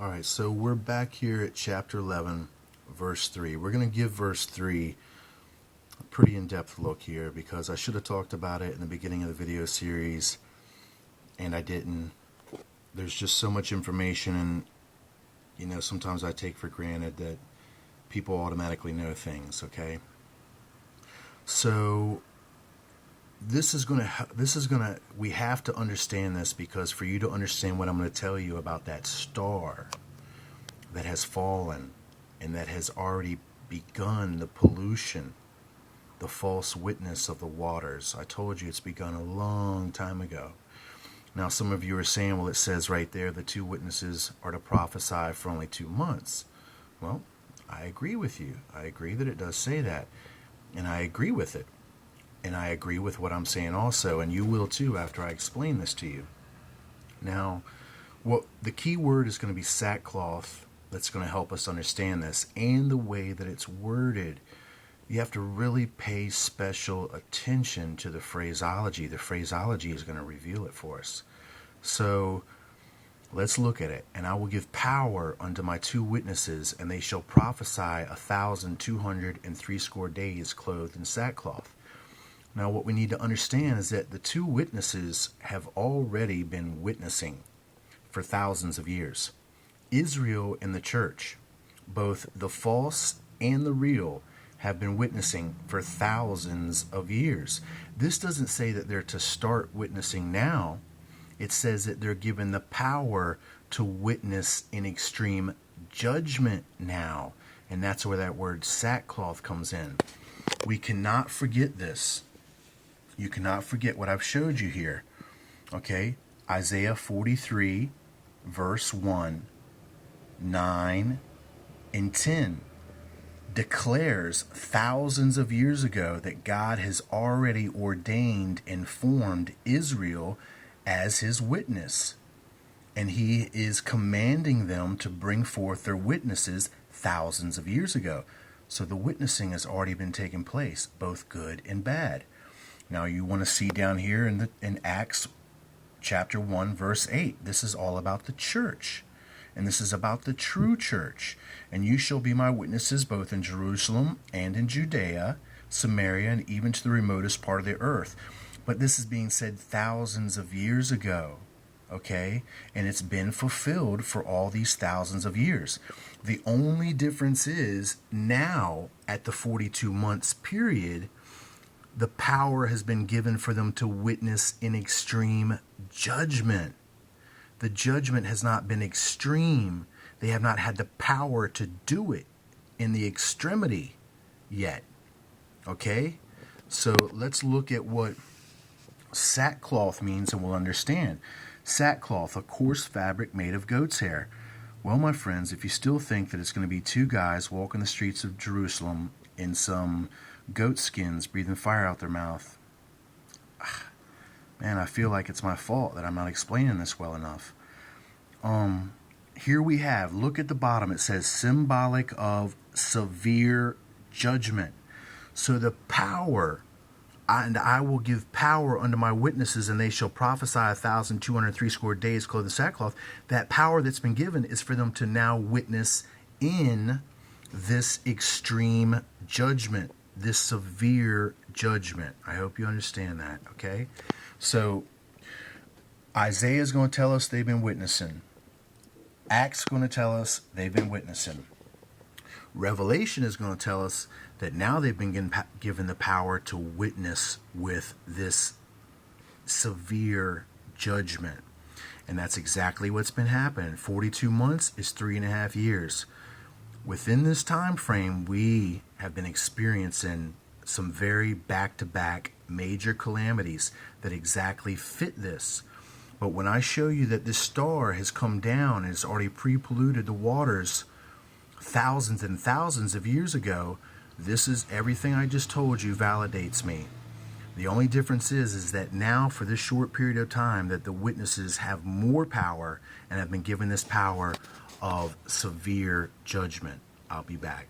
All right, so we're back here at chapter 11, verse 3. We're going to give verse 3 a pretty in-depth look here because I should have talked about it in the beginning of the video series, and I didn't. There's just so much information, and, sometimes I take for granted that people automatically know things, okay? So we have to understand this, because for you to understand what I'm going to tell you about that star that has fallen and that has already begun the pollution, the false witness of the waters. I told you it's begun a long time ago. Now some of you are saying, well, it says right there the two witnesses are to prophesy for only 2 months. Well, I agree with you. I agree that it does say that, and I agree with it. And I agree with what I'm saying also, and you will too after I explain this to you. Now, the key word is going to be sackcloth. That's going to help us understand this, and the way that it's worded. You have to really pay special attention to the phraseology. The phraseology is going to reveal it for us. So let's look at it. And I will give power unto my two witnesses, and they shall prophesy 1,260 days clothed in sackcloth. Now, what we need to understand is that the two witnesses have already been witnessing for thousands of years. Israel and the church, both the false and the real, have been witnessing for thousands of years. This doesn't say that they're to start witnessing now. It says that they're given the power to witness in extreme judgment now. And that's where that word sackcloth comes in. We cannot forget this. You cannot forget what I've showed you here. Okay? Isaiah 43, verse 1, 9, and 10 declares thousands of years ago that God has already ordained and formed Israel as his witness. And he is commanding them to bring forth their witnesses thousands of years ago. So the witnessing has already been taking place, both good and bad. Now you want to see down here in Acts chapter 1, verse 8. This is all about the church. And this is about the true church. And you shall be my witnesses both in Jerusalem and in Judea, Samaria, and even to the remotest part of the earth. But this is being said thousands of years ago. Okay? And it's been fulfilled for all these thousands of years. The only difference is now, at the 42 months period, the power has been given for them to witness in extreme judgment. The judgment has not been extreme. They have not had the power to do it in the extremity yet. Okay? So let's look at what sackcloth means, and we'll understand. Sackcloth, a coarse fabric made of goat's hair. Well, my friends, if you still think that it's going to be two guys walking the streets of Jerusalem in some goat skins breathing fire out their mouth, man, I feel like it's my fault that I'm not explaining this well enough. Here we have, look at the bottom, it says symbolic of severe judgment. So the power, and I will give power unto my witnesses, and they shall prophesy 1,260 days clothed in sackcloth. That power that's been given is for them to now witness in this extreme judgment, this severe judgment. I hope you understand that, okay? So Isaiah is going to tell us they've been witnessing. Acts is going to tell us they've been witnessing. Revelation is going to tell us that now they've been given the power to witness with this severe judgment. And that's exactly what's been happening. 42 months is 3.5 years. Within this time frame, we have been experiencing some very back-to-back major calamities that exactly fit this. But when I show you that this star has come down and has already pre-polluted the waters thousands and thousands of years ago, this is everything I just told you validates me. The only difference is that now, for this short period of time, that the witnesses have more power and have been given this power of severe judgment. I'll be back.